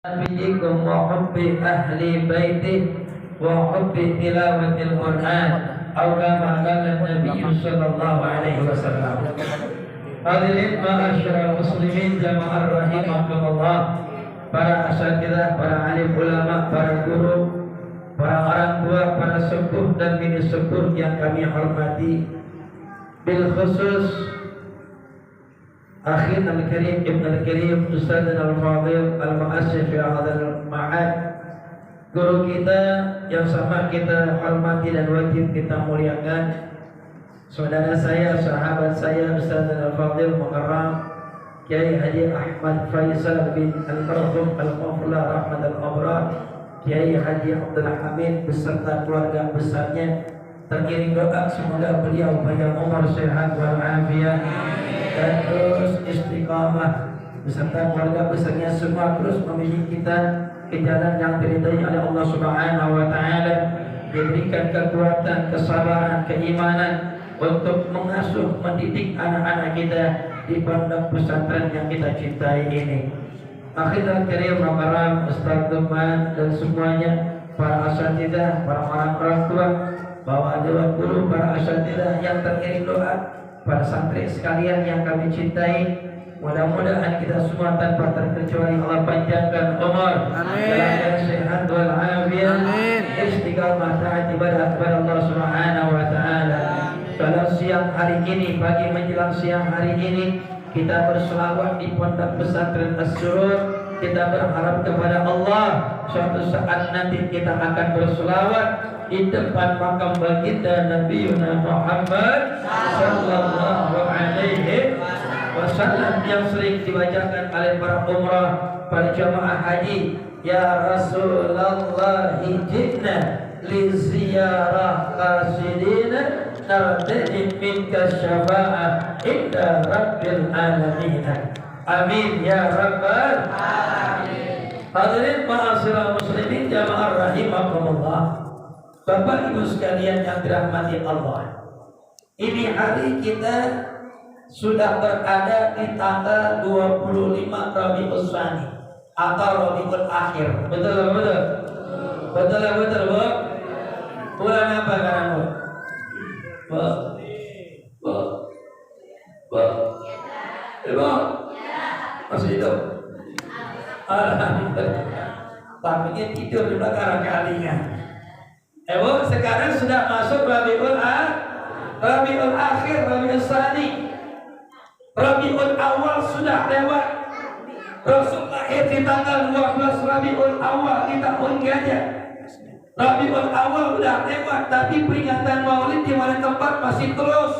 نبيكم وحب أهل بيته وحب تلاوة القرآن أو كما قال النبي صلى الله عليه وسلم. Hadirin ma'asyiral muslimin jamaah rahimakumullah, para asatidzah, para alim ulama, para guru, para orang tua, para sepuh dan bini sepuh yang kami hormati, bil khusus Akhir al-Karim Ibn al-Karim Ustadzana al-Fadil al-Mu'assif fi hadzal ma'ad, guru kita yang sama kita hormati dan wajib kita muliakan, saudara saya, sahabat saya, Ustadzana al-Fadil Mukarram Kiai Haji Ahmad Faisal bin Al-Marhum Al-Mufla Rahmat Al-Abrar, Kiai Haji Abdul Hamid beserta keluarga besarnya. Terkirim doa semoga beliau panjang umur, sehat walafiat dan terus istiqamah beserta keluarga besarnya semua terus membimbing kita ke jalan yang diridhai oleh Allah Subhanahu wa taala, diberikan kekuatan, kesabaran, keimanan untuk mengasuh, mendidik anak-anak kita di pondok pesantren yang kita cintai ini. Akhirul karim makaram Ustaz Duman dan semuanya, para asatidzah, para orang tua, bawa dewan guru, para asatidzah yang terkirim doa, para santri sekalian yang kami cintai, mudah-mudahan kita semua tanpa terkecuali Allah panjangkan umur, dalam sehat walafiat, istiqamah taat ibadah kepada Allah Subhanahu wa taala. Pada siang hari ini, pagi menjelang siang hari ini, kita berselawat di pondok pesantren As-Surur. Kita berharap kepada Allah suatu saat nanti kita akan berselawat di depan makam baginda Nabi Muhammad sallallahu alaihi wasallam yang sering dibacakan oleh para umrah, para jamaah haji. Ya Rasulullah jitna li ziyarah qasidina nartaji minka syafa'ah inda rabbil alamin. Amin ya rabbal alamin. Hadirin ma'asyiral muslimin jamaah rahimakumullah, Bapak Ibu sekalian yang dirahmati Allah, ini hari kita sudah berada di tanggal 25 Rabiul Tsani atau Rabiul Akhir. Betul betul? Betul betul, Bu? Bulan apa sekarang, Bu? Bu? Bu? Bu? Bu? Masih hidup? Alhamdulillah. Tapi tidur di belakang kalinya. Sekarang sudah masuk Rabiul Akhir, Rabiul Tsani. Rabiul Awal sudah lewat. Rasul lahir di tanggal 12 Rabiul Awal di tahun gajah. Rabiul Awal sudah lewat, tapi peringatan Maulid di mana tempat masih terus.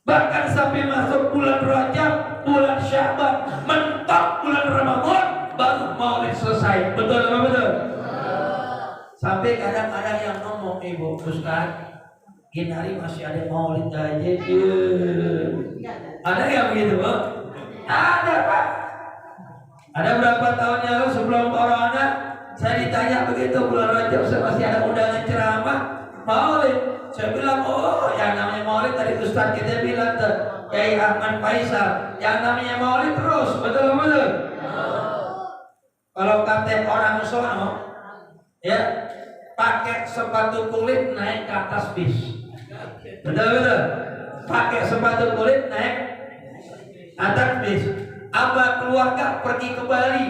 Bahkan sampai masuk bulan Rajab, bulan Sya'ban, mentok bulan Ramadan, baru Maulid selesai. Betul apa betul? Sampai kadang-kadang yang ngomong, Ibu Ustaz, ini hari masih ada Maulid aja. Ada yang begitu, Pak? Ada, Pak. Ada berapa tahun yang lalu sebelum Corona, saya ditanya begitu, bulan Rajab saya masih ada undangan ceramah Maulid. Saya bilang, oh yang namanya Maulid tadi Ustaz kita bilang tuh, Kiai Ahmad Faisal, yang namanya Maulid terus, betul betul. Kalau kata orang sono, ya pakai sepatu kulit naik ke atas bis, betul betul. Pakai sepatu kulit naik atas bis. Apa keluarga pergi ke Bali?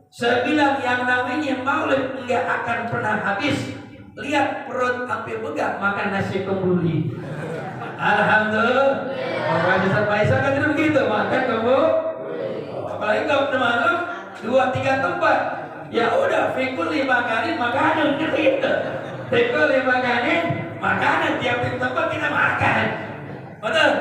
Saya bilang yang namanya Maulid enggak akan pernah habis. Lihat perut sampai begak makan nasi kembuli. Alhamdulillah. Orang Ustaz Faisal kan tidak begitu, makan kembuli. Apalagi kalau malam 2-3 tempat. Ya udah, fikul makanin makanan gitu. Fikul makanin makanan, tiap tempat kita makan. Betul?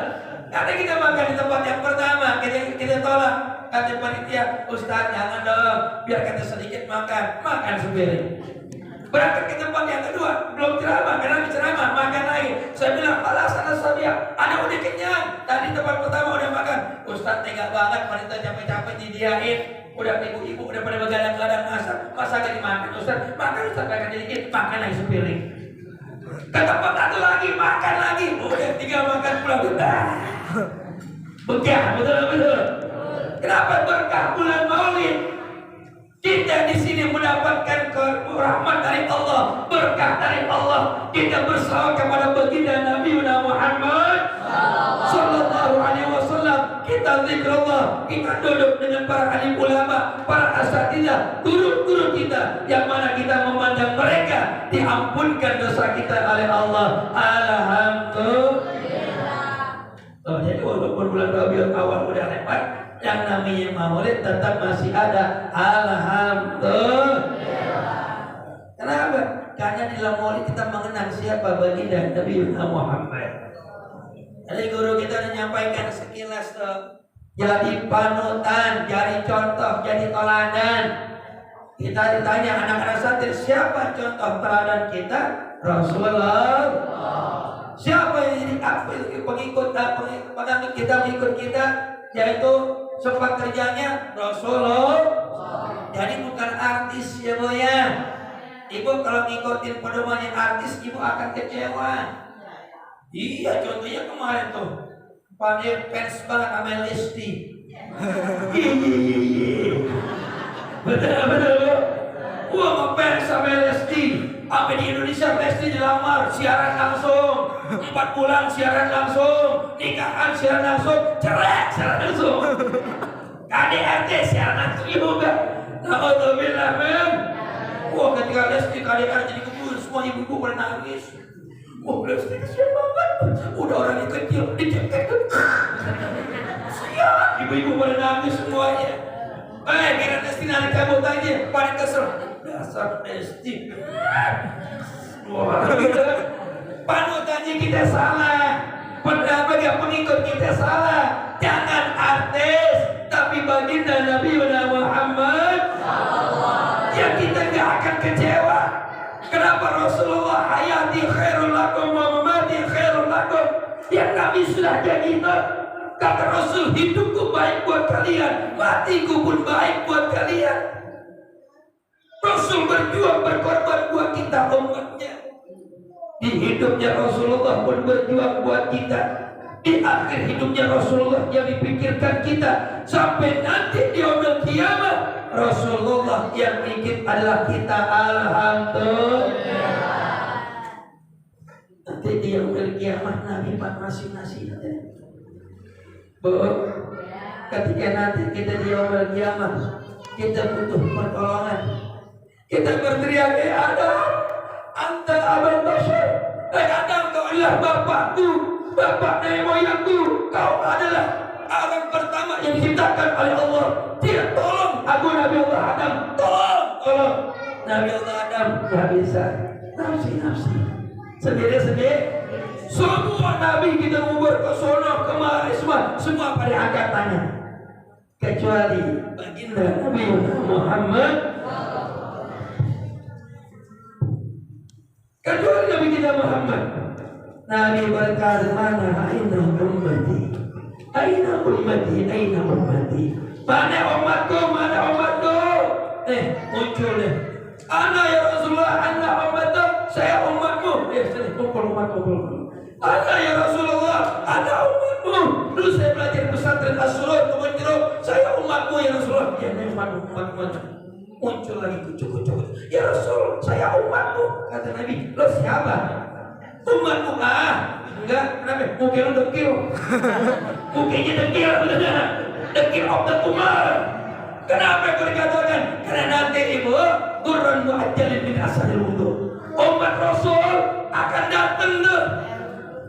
Karena kita makan di tempat yang pertama, kita tolak. Kata panitia, Ustaz jangan dong, biar kita sedikit makan sepiring. Berangkat ke tempat yang kedua, belum ceramah, karena ceramah makan lagi. Saya bilang, alasan sabiah, anak udah kenyang. Tadi tempat pertama udah makan. Ustaz tega banget, wanita capek-capek didiain. Udah ibu-ibu udah pada begadang-gadang masa gak dimakan. Ustaz, makan Ustaz makan sedikit, makan lagi sepiring. Ke tempat satu lagi, makan lagi. Udah 3 makan pulang. Begah, betul-betul. Kenapa berkah bulan Maulid? di sini mendapatkan rahmat dari Allah, berkah dari Allah. Kita bersalawat kepada baginda Nabi Muhammad sallallahu alaihi wasallam. Kita zikrullah, kita duduk dengan para alim ulama, para asatidzah, guru-guru kita, yang mana kita memandang mereka diampunkan dosa kita oleh Allah. Alhamdulillah. Jadi walaupun bulan Rabiul Awal udah lewat, yang namanya maulid tetap masih ada. Alhamdulillah. Kenapa? Karena di dalam maulid kita mengenang siapa baginda Nabi Muhammad. Jadi guru kita menyampaikan sekilas tuh, jadi panutan, jadi contoh, jadi teladan. Kita ditanya anak-anak santri, siapa contoh teladan kita? Rasulullah. Siapa yang jadi pengikut kita mengikut kita? Yaitu sempat kerjanya Rasulullah. Jadi bukan artis ya Bu ya. Ibu kalau ngikutin pedomannya artis, ibu akan kecewa. Iya, contohnya kemarin tuh Pandai fans banget sama Lesti. Bener. Wah, ngefans sama Lesti. Sampai di Indonesia Lesti dilamar, siaran langsung. 4 bulan siaran langsung, nikahan siaran langsung, cerai siaran langsung. KDRT siaran langsung juga. Alhamdulillah men. Wah, ketika Lesti KDRT jadi kebun, semua ibu-ibu pada nangis. Wah, Lesti kesian banget. Udah orangnya kecil, dicekek. Siap, ibu-ibu pada nangis semuanya. Kira Lesti narik cabut aja, pada kesel. Dasar Lesti. Wah, panutannya kita salah. Pengikut kita salah. Jangan artis, tapi baginda Nabi Muhammad. Yang kita gak akan kecewa. Kenapa Rasulullah hayati khairul lakum wa mamati khairul lakum? Yang Nabi sudah jadi itu. Kata Rasul, hidupku baik buat kalian, matiku pun baik buat kalian. Rasul berjuang berkorban buat kita umatnya. Di hidupnya Rasulullah pun berjuang buat kita. Di akhir hidupnya Rasulullah yang dipikirkan kita. Sampai nanti di yaumil kiamat, Rasulullah yang ingin adalah kita. Alhamdulillah. Nanti di yaumil kiamat Nabi masih nasihat. Bu, ketika nanti kita di yaumil kiamat, kita butuh pertolongan. Kita berteriak, Adam, anta abul bashar. Adam, kau adalah bapakku, bapak nenek moyangku. Kau adalah orang pertama yang diciptakan oleh Allah. Dia tolong aku Nabi Allah Adam, tolong Nabi Allah Adam. Gak bisa, nafsi sendiri. Semua Nabi kita membuat ke sono kemari semua pada angkat tangan, kecuali baginda Nabi Muhammad. Kecuali Nabi kita Muhammad. Nabi berkata, mana aina ummati, mana umatku. Muncul deh. Ana ya Rasulullah, ana umatku, saya umatmu. Sini kumpul umatku. Ana ya Rasulullah, ana umatmu. Dulu saya belajar pesantren As-Surur, kemudian saya umatmu ya Rasulullah. Ya umatmu. Muncul lagi kucuk. Ya Rasul, saya umatmu. Kata Nabi, lo siapa? Umatmu. Enggak, kenapa? Mungkin lo dekil. Mungkinnya dekil obat umar. Kenapa kau dikatakan? Karena nanti ibu Qur'an mu'ajjalin min asalil wudu. Umat Rasul akan datang tuh.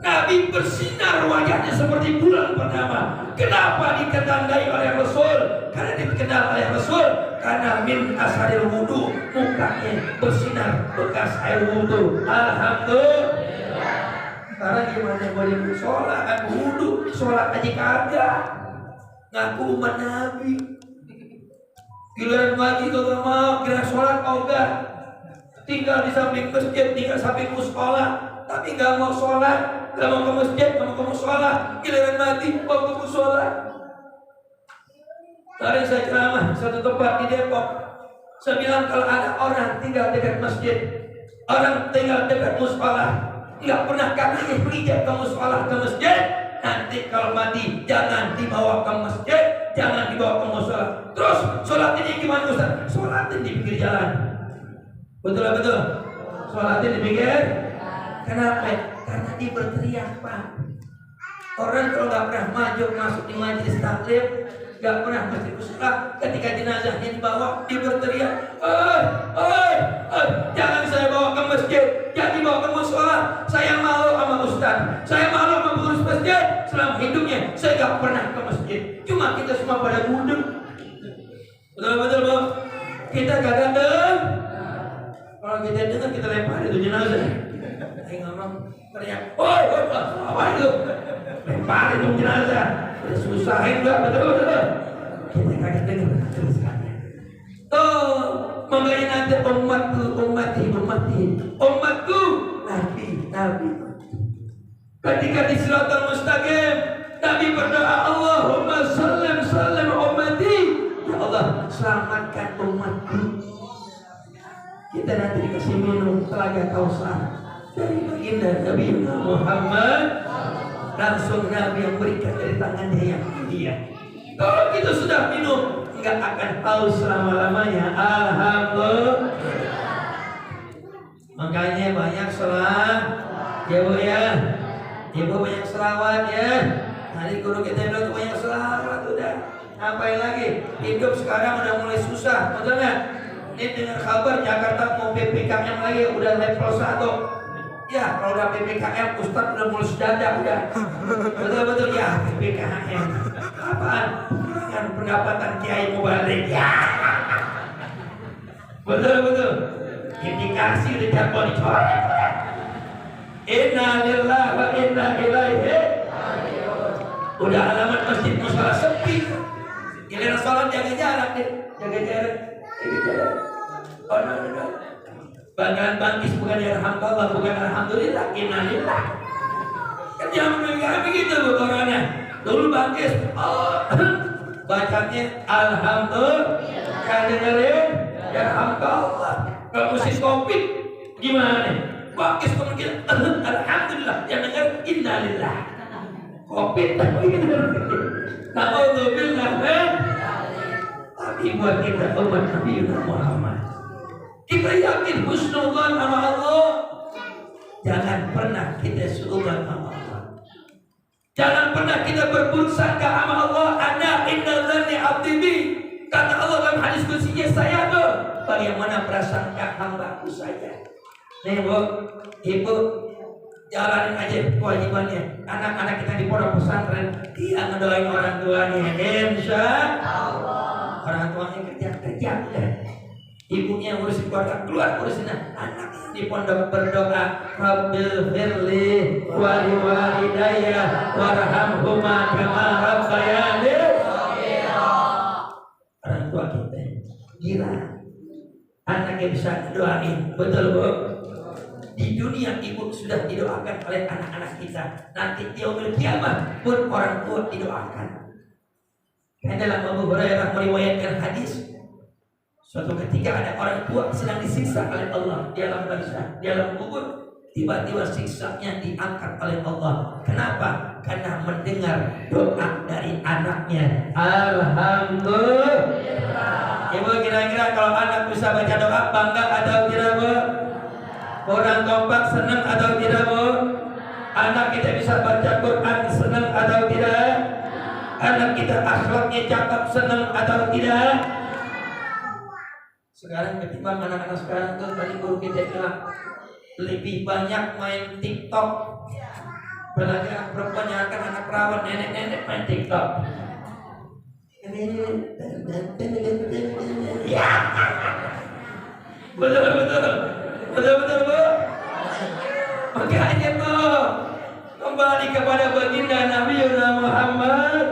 Nabi bersinar wajahnya seperti bulan purnama. Kenapa diketandai oleh Rasul? Karena dikenal oleh Rasul. Karena min asalil wudu, mukanya bersinar bekas air wudu. Alhamdulillah. Sekarang gimana boleh sholat kan wudu, sholat aja kagak. Ngaku umat Nabi. Giliran ngaji kagak mau, giliran sholat enggak. Tinggal di samping masjid, tinggal samping musola, tapi nggak mau sholat. Gak mau ke masjid, gak mau ke musola. Giliran mati, mau ke musola. Tadi saya ceramah satu tempat di Depok. Saya bilang kalau ada orang tinggal dekat masjid, orang tinggal dekat musola, nggak pernah kaki berpijak ke musola ke masjid, Nanti kalau mati jangan dibawa ke masjid, jangan dibawa ke musola. Terus sholat ini gimana Ustaz? Sholatin di pinggir jalan. Betul lah betul. Sholatin di pinggir. Kenapa? Karena dia berteriak Pak. Orang kalau nggak pernah maju masuk di majelis taklim, nggak pernah masuk musola, ketika jenazahnya dibawa dia berteriak, jangan saya bawa ke masjid, jangan dibawa ke musola. Saya malu sama Ustaz, saya malu sama pengurus masjid. Selama hidupnya saya nggak pernah ke masjid. Cuma kita semua pada gudeg. Betul Bu. Kita kagak dengar. Kalau kita dengar kita lempar itu jenazah. Saya ngomong teriak, apa itu? Lempar itu jenazah. Susahin nggak betul. Kita kagak dengar tulisannya. Makanya nanti umatku, nabi. Ketika di Siratal Mustaqim, Nabi berdoa, Allahumma sallim ummati. Ya Allah, selamatkan umatku. Kita nanti dikasih minum telaga Kausar dari baginda Nabi Muhammad. Langsung Nabi yang berikan dari tangannya yang mulia. Kalau kita sudah minum, enggak akan haus selama-lamanya. Alhamdulillah. Makanya banyak salat ya Bu ya. Ibu banyak selawat ya. Hari guru kita bilang banyak selawat udah. Ngapain lagi? Hidup sekarang udah mulai susah, betul nggak? Ini dengar kabar Jakarta mau PPKM lagi, udah level 1. Ya, kalau udah PPKM, Ustadz udah mulai sedadak udah. Betul ya, PPKM. Apaan? Kurangan pendapatan Kiai Mubalik. Ya. Betul. Indikasi udah jadwal dicoret. Inna lillahi wa inna ilaihi. Udah alamat masjid musola sepi. Giliran sholat jaga jarak deh. Jaga jarak. No. Banggaan bangkis bukan alhamdulillah, bukan alhamdulillah, innalillah. Kan jangan begitu Bu orangnya. Dulu bangkis, bacanya alhamdulillah. Kan dengerin, ya alhamdulillah. Kalau musim covid gimana? Bangkis kemungkinan alhamdulillah, yang denger innalillah. Covid tak begitu. Alhamdulillah. Tapi buat kita umat Nabi Muhammad, kita yakin husnuzan sama Allah. Jangan pernah kita suudzon sama Allah. Jangan pernah kita berburuk sangka sama Allah. Ana innal dzanni abdi bi. Kata Allah dalam hadis qudsinya, saya tuh bagaimana prasangka hambaku saja. Nih Bu, Ibu jalanin aja kewajibannya. Anak-anak kita di pondok pesantren, dia ngedoain orang tuanya. Insya Allah. Orang tuanya kerja ya. Ibunya ngurusin keluarga ngurusin anak di pondok berdoa, Rabbil firli wa liwalidayya warhamhuma kama rabbayani shaghira. Orang tua kita gila, anaknya bisa doain, betul Bu? Di dunia ibu sudah didoakan oleh anak-anak kita. Nanti yaumul kiamat pun orang tua didoakan. Karena dalam Abu Hurairah meriwayatkan hadis, suatu ketika ada orang tua sedang disiksa oleh Allah di alam barzakh, di alam kubur, tiba-tiba siksanya diangkat oleh Allah. Kenapa? Karena mendengar doa dari anaknya. Alhamdulillah. Ibu kira-kira kalau anak bisa baca doa bangga atau tidak Bu? Orang kompak senang atau tidak Bu? Anak kita bisa baca Quran senang atau tidak? Anak kita akhlaknya cakep senang atau tidak? Sekarang ketimbang anak-anak sekarang tuh tadi guru kita bilang lebih banyak main TikTok. Apalagi anak perempuan yang akan anak perawan, nenek-nenek main TikTok. Ya. Betul Bu. Makanya Bu, kembali kepada baginda Nabi Muhammad.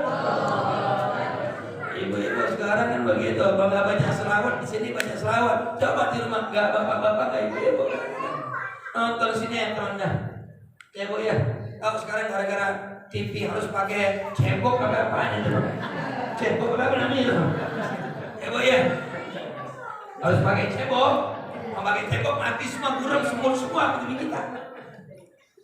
Ibu-ibu sekarang kan begitu, bangga baca selawat di sini baca selawat. Coba di rumah enggak bapak-bapak enggak ibu-ibu. Nonton sini yang terendah. Ya Bu ya. Kalau sekarang gara-gara TV harus pakai cebok apa apaan itu? Cebok apa namanya itu? Ya Bu ya. Harus pakai cebok. Mau pakai cebok mati semua, burung semut semua begitu kita.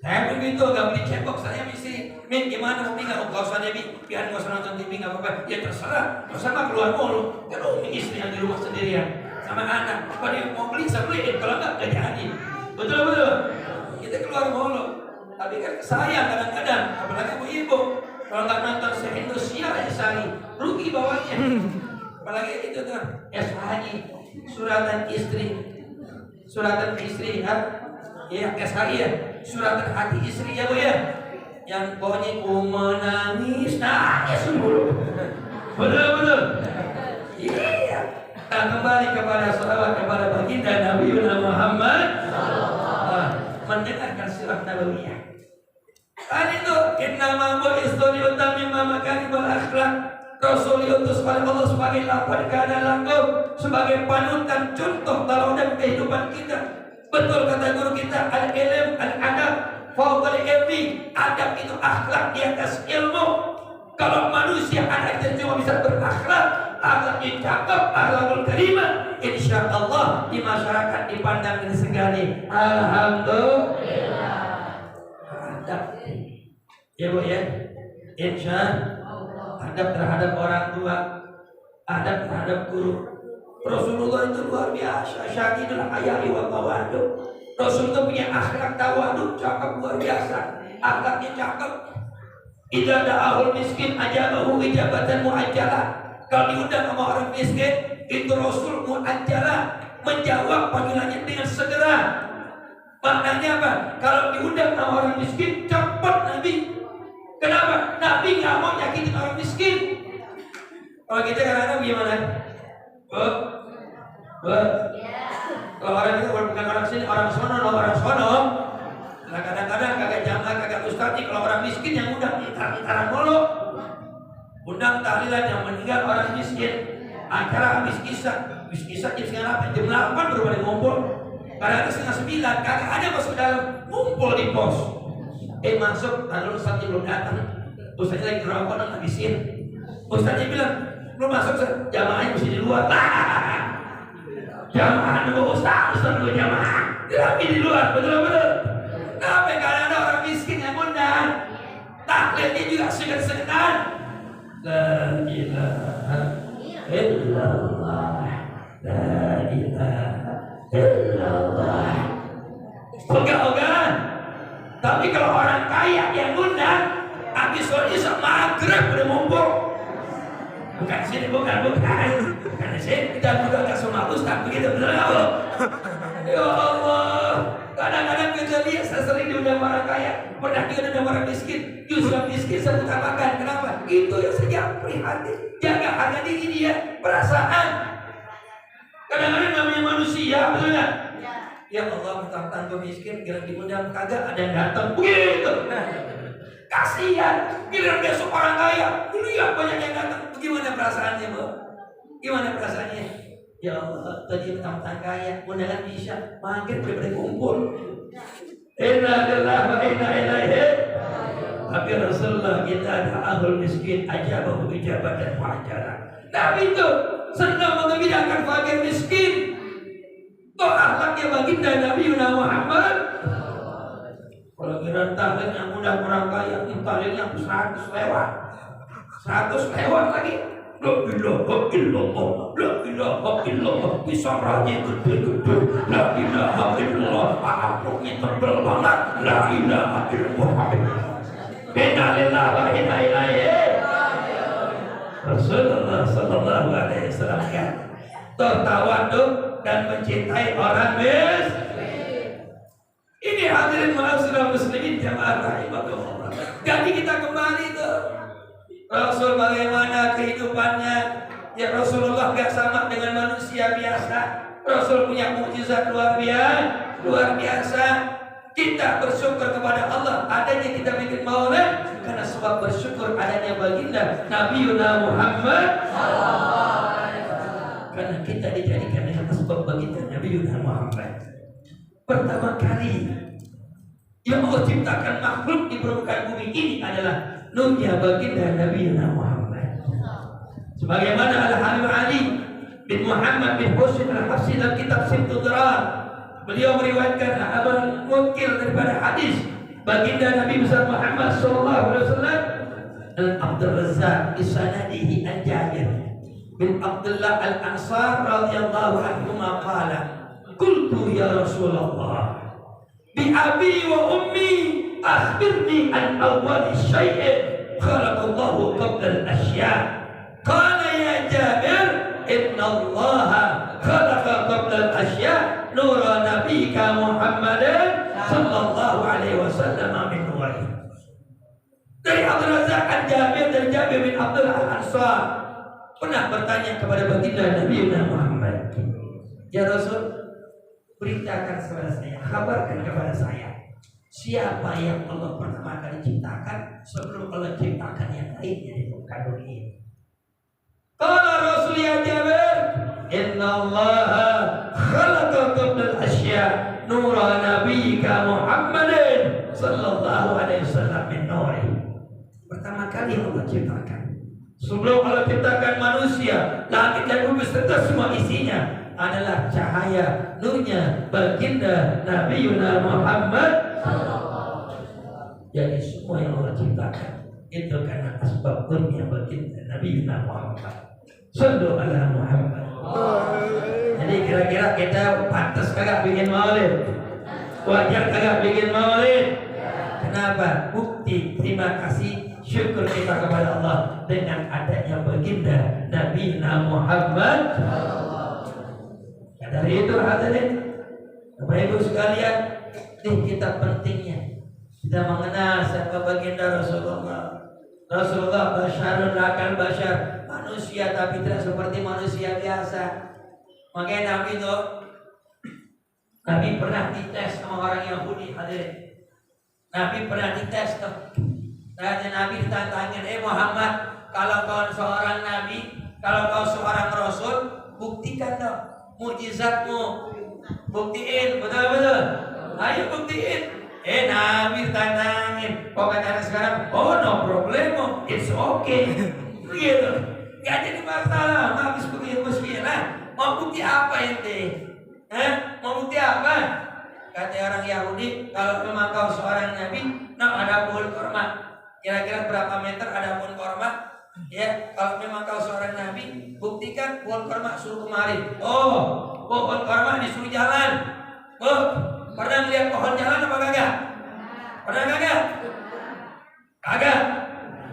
Saya begitu, gak beli cebok, saya misi. Min, gimana Umi gak mau sana Mi? Biar gak usah nonton TV gak apa-apa. Ya terserah, gak usah mah keluar mulu. Kan Umi istri yang di rumah sendirian sama anak. Kalau dia mau beli, saya beliin. Kalau enggak, gak jadi. Betul-betul. Kita keluar mulu. Tapi kan sayang kadang-kadang, apalagi ibu. Kalau nggak nonton se-Indonesia aja sehari, rugi bawahnya. Apalagi itu tuh SHI, suratan istri, ya, SHI ya, suratan hati istri ya bu ya. Yang pokoknya ku menangis, nangis dulu. Betul. Iya. Nah, kembali kepada salawat kepada baginda Nabi Muhammad. Mendengarkan sirah nabawiyah. Kan itu innama bu'istu liutammima makarimul akhlak. Rasul diutus oleh Allah sebagai laqad kana lakum, sebagai panutan contoh teladan kehidupan kita. Betul kata guru kita, al-ilm al-adab fawqa al-ilmi. Adab itu akhlak di atas ilmu. Kalau manusia anak itu cuma bisa berakhlak, akhlaknya cakep, akhlakul karimah, insya Allah di masyarakat dipandang dengan segani. Alhamdulillah. Adab, ya bu ya, insya Allah. Adab terhadap orang tua, adab terhadap guru. Rasulullah itu luar biasa, syadidul haya'i wa tawadu. Rasul itu punya akhlak tawadu, cakep luar biasa, akhlaknya cakep. Idza da'ahul miskin ajabahu ijabatan muajjalah. Kalau diundang sama orang miskin, itu Rasul muajjalah, menjawab panggilannya dengan segera. Maknanya apa? Kalau diundang sama orang miskin, cepat Nabi. Kenapa? Nabi nggak mau nyakitin orang miskin. Kalau kita kadang-kadang gimana? Kalau orang itu bukan orang sini, orang sono. Nah kadang-kadang kagak jamaah, kagak ustadz, kalau orang miskin yang undang gitar-gitaran mulu. Undang tahlilan yang meninggal orang miskin. Acara habis kisah jam setengah 8, jam 8 baru pada ngumpul. Kadang-kadang setengah 9, kagak ada masuk dalam, ngumpul di pos. Masuk, lalu ustadznya belum datang. Ustadznya lagi ngerokok dan habisin. Ustadznya bilang, belum masuk, jamaahnya mesti di luar. Jamaah nunggu ustadz nunggu jamaah. Lagi di luar, betul-betul. Kenapa karena ada orang miskin yang undang? Tahlilnya juga segan-segan. La ilaha illallah, la ilaha illallah. Ogah-ogahan. Tapi kalau orang kaya yang undang, habis sholat isya maghrib udah ngumpul. Bukan sini, bukan. Karena sini kita juga nggak semua ustaz begitu, betul nggak? Ya Allah. Kadang-kadang kita lihat saya sering diundang orang kaya, pernah diundang orang miskin, justru miskin saya utamakan. Kenapa? Itu yang saya prihatin. Jaga harga diri dia, perasaan. Kadang-kadang namanya manusia, betul nggak? Ya Allah, mentang-mentang gue miskin, kira diundang kagak ada yang datang, begitu. Kasihan, kira besok orang kaya, dulu ya banyak yang datang. Gimana perasaannya, Bu? Gimana perasaannya? Ya Allah, tadi mentang-mentang kaya, undangan bisa, makin daripada kumpul. Inna lillahi wa inna ilaihi. Tapi Rasulullah kita ada ahul miskin ajabahu ijabatan muajjalah. Nabi itu senang mengembirakan fakir miskin. Toh akhlaknya baginda Nabi Muhammad. Kalau kira tahlil yang mudah orang kaya, tahlilnya 100 lewat. 100 lewat lagi. La ilaha illallah, la ilaha illallah. Bisa rajin gede-gede. La ilaha illallah. Apapun tebel banget. La ilaha illallah. Inna lillahi wa inna ilaihi. Rasulullah sallallahu alaihi wasallam kan tertawadu dan mencintai orang miskin. Ini hadirin ma'asyiral muslimin jamaah rahimakumullah. Jadi kita kembali tuh Rasul bagaimana kehidupannya. Ya Rasulullah gak sama dengan manusia biasa. Rasul punya mukjizat luar biasa. Kita bersyukur kepada Allah adanya kita bikin maulid karena sebab bersyukur adanya baginda Nabi Muhammad. Karena kita dijadikan dengan sebab baginda Nabi Muhammad. Pertama kali yang Allah ciptakan makhluk di permukaan bumi ini adalah nurnya baginda Nabi Muhammad. Sebagaimana Al-Habib Ali bin Muhammad bin Husain Al-Hafsi dalam kitab Sibtul Durar, beliau meriwayatkan abal mungkil daripada hadis baginda Nabi besar Muhammad sallallahu alaihi wasallam. Abdul Razzaq bisanadihi an Jabir bin Abdullah al-Ansar radhiyallahu anhu qala qultu ya Rasulullah bi abi wa ummi akhbirni an awwal syai'in khalaqallahu qabla al-asya'. Qala ya Jabir inna Allah khalaqa qabla al-asya' nura nabiyyika Muhammadin sallallahu alaihi wasallam min nurihi. Dari Abdul Razzaq an Jabir, dari Jabir bin Abdullah al-Ansar pernah bertanya kepada baginda Nabi Muhammad, ya Rasul, beritakan kepada saya, kabarkan kepada saya, siapa yang Allah pertama kali ciptakan sebelum Allah ciptakan yang lainnya di muka dunia ini. Qala Rasul ya Jabir, inna Allah khalaqa qabla al-asya' nura nabiyyika Muhammadin sallallahu alaihi wasallam min nurihi. Pertama kali Allah ciptakan, sebelum Allah ciptakan manusia, langit dan bumi serta semua isinya adalah cahaya nurnya baginda Nabi Muhammad. Jadi semua yang Allah ciptakan itu karena asbab nurnya baginda Nabi Muhammad. Sallu ala Muhammad. Jadi kira-kira kita pantas kagak bikin maulid? Wajar kagak bikin maulid? Kenapa? Bukti terima kasih syukur kita kepada Allah dengan adanya baginda Nabi Muhammad. Dari itu hadirin Bapak Ibu sekalian, kita pentingnya kita mengenal siapa baginda Rasulullah. Rasulullah basyarun lakal basyar, manusia tapi tidak seperti manusia biasa. Makanya Nabi itu pernah dites sama orang Yahudi, hadirin. Nabi pernah dites tuh. Dan Nabi ditantangin, Muhammad, kalau kau seorang Nabi, kalau kau seorang Rasul, buktikan dong mujizatmu. Buktiin, betul-betul. Ayo buktiin. Nabi ditantangin. Kok kata sekarang, oh no problemo, it's okay. Begitu. Gak jadi masalah. Habis begitu muslimah. Mau bukti apa ente? Mau bukti apa? Kata orang Yahudi, kalau memang kau seorang Nabi, ada pohon korma. Kira-kira berapa meter ada pohon korma? Ya, kalau memang kau seorang Nabi, buktikan pohon korma suruh kemari. Oh, pohon korma disuruh jalan. Pernah lihat pohon jalan apa kagak? Pernah kagak? Kagak.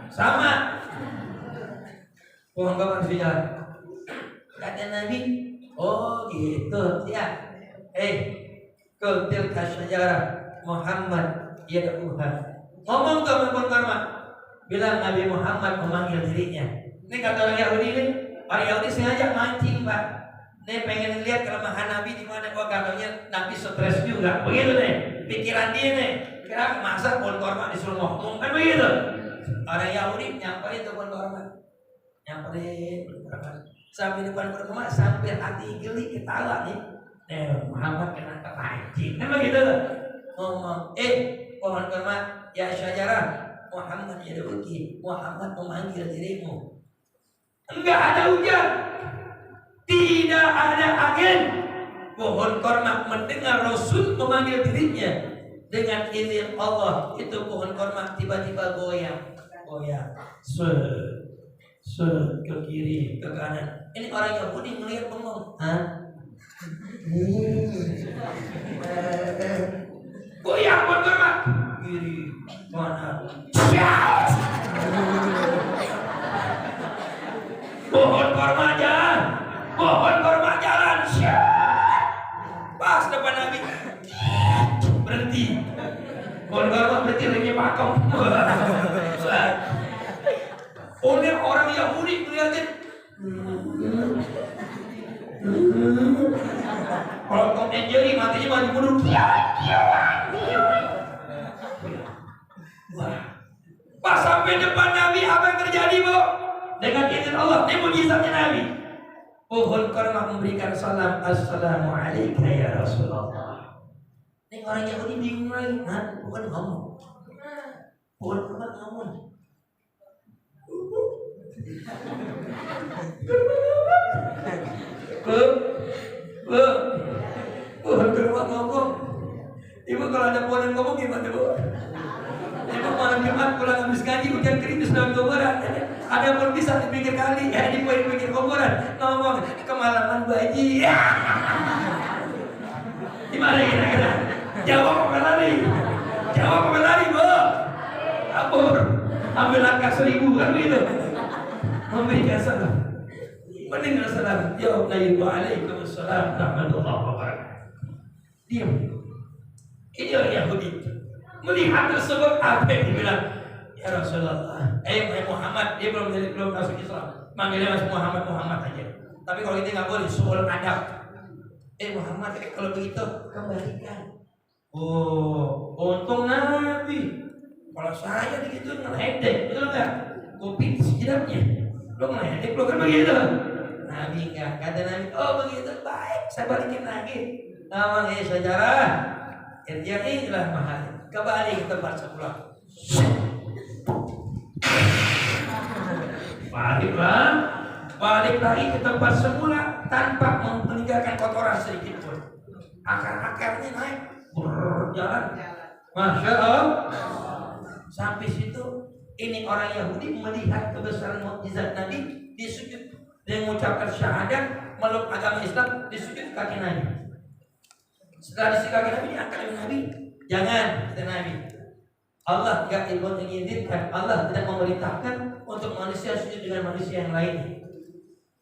Sama. Pohon korma disuruh jalan. Kata Nabi, oh gitu ya. Kultil kasyajarah Muhammad yad'uha. Ngomong ke pohon korma, bilang Nabi Muhammad memanggil dirinya. Ini kata orang Yahudi ini, orang Yahudi sengaja mancing Pak. Ini pengen lihat kelemahan Nabi di mana. Kok katanya Nabi stres juga, begitu nih. Pikiran dia nih, kira masa pohon korma disuruh ngomong kan begitu. Orang Yahudi nyamperin tuh pohon korma, nyamperin pohon korma. Sampai depan pohon korma, sampai hati geli ketawa nih. Muhammad kena kepancing, kan begitu tuh. Ngomong, pohon korma, ya syajarah Muhammad yad'uki, Muhammad memanggil dirimu. Enggak ada hujan, tidak ada angin. Pohon korma mendengar Rasul memanggil dirinya dengan izin Allah. Itu pohon korma tiba-tiba goyang, ke kiri, ke kanan. Ini orang Yahudi melihat bengong. Goyang pohon korma kiri mana? Pohon korma jalan. Pas depan Nabi berhenti. Pohon korma berhenti lagi pakem. Oleh orang Yahudi ngeliatin. Kalau Tom and Jerry matinya maju mundur. Pas sampai depan Nabi, apa yang terjadi, Bu? Dengan izin Allah, ini mujizatnya Nabi. Pohon korma memberikan salam, Assalamualaikum ya Rasulullah. Ini orang Yahudi bingung lagi, bukan ngomong. Pohon korma ngomong. Pohon korma ngomong. Ibu kalau ada pohon yang ngomong gimana, Bu? ngaji hujan kering di sebelah kuburan. Ada pun bisa di pinggir kali, di pinggir kuburan ngomong kemalaman Bu Haji. Gimana kira-kira? Jawab apa lari? Jawab apa lari, Bu? Kabur. Ambil langkah 1000 kan begitu. Memberikan salam. Mendengar salam. Jawab lagi Waalaikumsalam warahmatullahi wabarakatuh. Diam. Ini orang Yahudi. Melihat tersebut apa yang dibilang? Ya Rasulullah. Muhammad. Dia belum masuk Islam. Manggilnya masih Muhammad aja. Tapi kalau kita nggak boleh soal adab. Muhammad, kalau begitu kembalikan. Oh, untung Nabi. Kalau saya begitu ngeledek, betul nggak? Kopi sejeraknya. Lo ngeledek lo kan begitu. Nabi enggak, kata Nabi, oh begitu baik, saya balikin lagi. Namanya sejarah, inilah mahal. Kembali ke tempat semula. Balik lagi ke tempat semula tanpa meninggalkan kotoran sedikit pun. Akar-akarnya naik, berjalan. Masya Allah. Sampai situ, ini orang Yahudi melihat kebesaran mukjizat Nabi, disujud. Dia mengucapkan syahadat, meluk agama Islam, disujud kaki Nabi. Setelah disujud kaki Nabi, diangkat oleh Nabi. Jangan, kata Nabi. Allah tidak mengizinkan, Allah tidak memerintahkan untuk manusia sujud dengan manusia yang lain.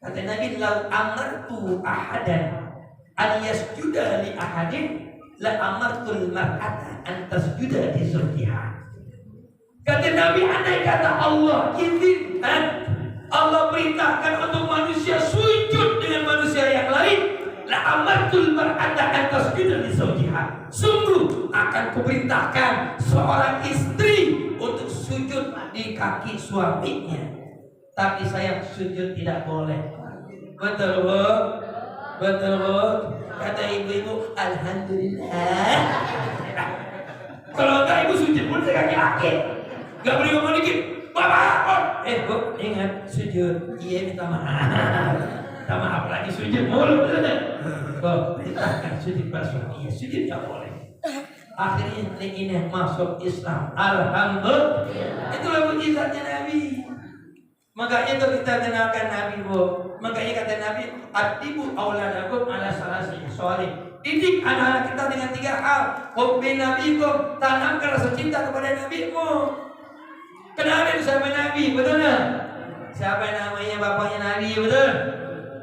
Kata Nabi, lau amartu ahadan an yasjuda li ahadin la amartul mar'ata an tasjuda li zawjiha. Kata Nabi, andai kata Allah izinkan, Allah perintahkan untuk manusia sujud dengan manusia yang lain, la amartul mar'ata an tasjuda li zawjiha. Sungguh akan kuperintahkan seorang istri untuk sujud di kaki suaminya. Tapi saya sujud tidak boleh. Betul Bu? Betul Bu? Kata ibu-ibu, alhamdulillah. Kalau enggak ibu sujud pun saya kaki laki. Gak boleh ngomong dikit. Bapak, Bu, ingat sujud. Iya, minta maaf. Minta maaf lagi sujud mulu, betul tak? Perintahkan sujud suami. Iya, sujud gak boleh. Akhirnya ini masuk Islam. Alhamdulillah. Itulah mukjizatnya Nabi. Makanya itu kita kenalkan Nabi, Bu. Makanya kata Nabi, adibu auladakum ala salasi sholih. Didik anak-anak kita dengan 3 hal. Hubbi nabikum, tanamkan rasa cinta kepada nabimu. Kenalin siapa Nabi, betul tak? Siapa namanya bapaknya Nabi, betul?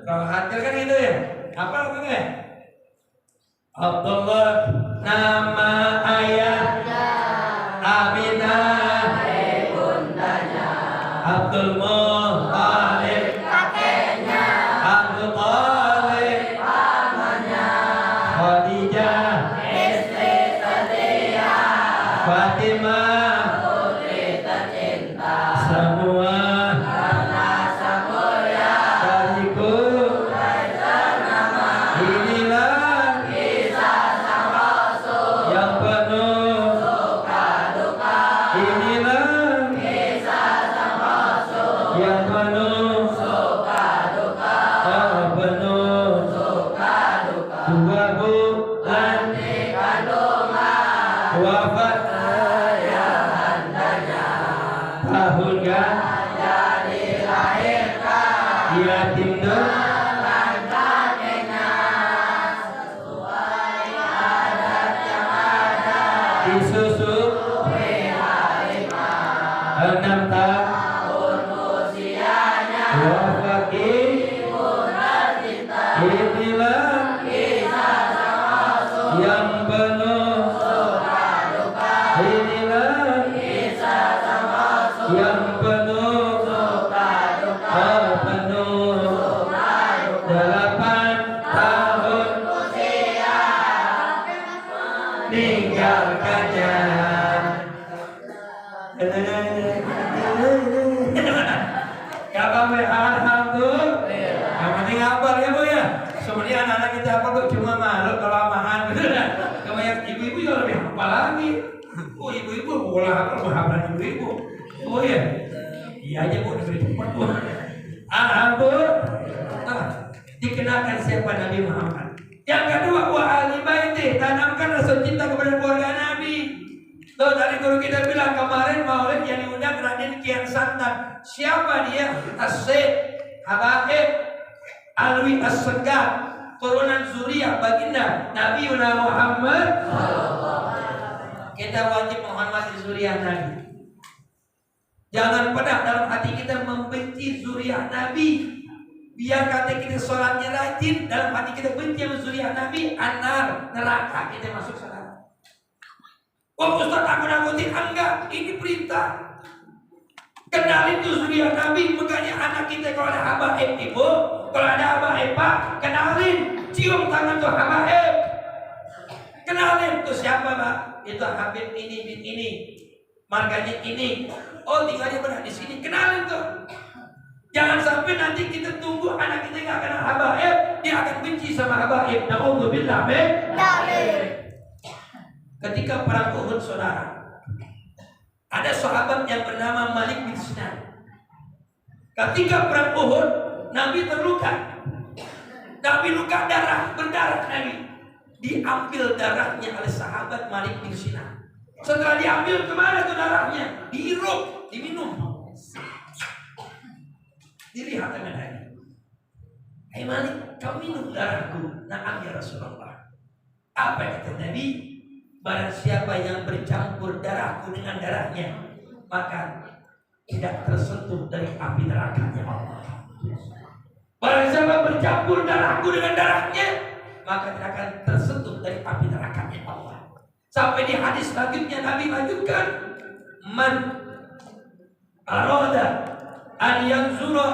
Kalau hafal kan gitu ya. Apa namanya? Abdullah, nama ayah Aminah, bundanya. Abdul Muthalib, kakeknya. Abdul Talib, pamannya. Khadijah, istri setia. Fatimah, putri tercinta. Semua karena semulia bagiku bersama. Inilah kisah sang Rasul yang penuh suka duka. Inilah kisah sang Rasul yang penuh suka duka. Penuh suka duka. 2 bulan di kandungan, wafat ayahandanya. Tahun gajah dilahirkan, yatim dengan kakeknya. Sesuai adat yang ada, disusui harimau. 6 tahun usianya, wafat ibu tercinta. Inilah kisah sang Rasul yang penuh suka duka. Inilah kisah sang Rasul yang penuh suka duka. Penuh suka duka. 8 tahun usia meninggalkannya. Kabar alhamdulillah. Yang penting hafal ya Bu ya. Sebenarnya anak-anak kita hafal kok cuma malu kelamahan. Kebanyakan ibu-ibu juga lebih hafal lagi. Oh ibu-ibu boleh hafal ibu-ibu. Oh ya. Iya aja Bu, diberi tempat Bu. Alhamdulillah. Dikenalkan siapa Nabi Muhammad. Yang kedua, wa ahli baiti, tanamkan rasa cinta kepada keluarga Nabi. Tuh dari guru kita bilang kemarin maulid yang diundang Raden Kian Santang. Siapa dia? As-Syekh Habaib Alwi As-Segaf, turunan zuriyah baginda Nabi Muhammad. Kita wajib menghormati zuriyah Nabi. Jangan pernah dalam hati kita membenci zuriyah Nabi. Biar kata kita sholatnya rajin, dalam hati kita benci sama zuriyah Nabi, anar, neraka kita masuk sana. Oh Ustaz, aku nakutin. Enggak, ini perintah. Kenalin tuh zuriyah Nabi. Makanya anak kita kalau ada habaib ibu, kalau ada habaib pak, kenalin. Cium tangan tuh habaib. Kenalin tuh siapa pak? Itu Habib ini, bin ini, marganya ini. Oh tinggalnya benar di sini. Kenalin tuh. Jangan sampai nanti kita tunggu anak kita nggak kenal habaib, dia akan benci sama habaib. Na'udzubillah min. Ketika perang Uhud, saudara, ada sahabat yang bernama Malik bin Sinan. Ketika perang Uhud, Nabi terluka. Nabi luka darah, berdarah Nabi. Diambil darahnya oleh sahabat Malik bin Sinan. Setelah diambil, kemana tuh darahnya? Dihirup, diminum. Dilihat dengan Nabi. Hai Malik, kau minum darahku. Na'am ya Rasulullah. Apa kata Nabi? Barang siapa yang bercampur darahku dengan darahnya, maka tidak tersentuh dari api nerakanya Allah. Barang siapa bercampur darahku dengan darahnya, maka tidak akan tersentuh dari api nerakanya Allah. Sampai di hadis selanjutnya Nabi lanjutkan, man arada an yanzura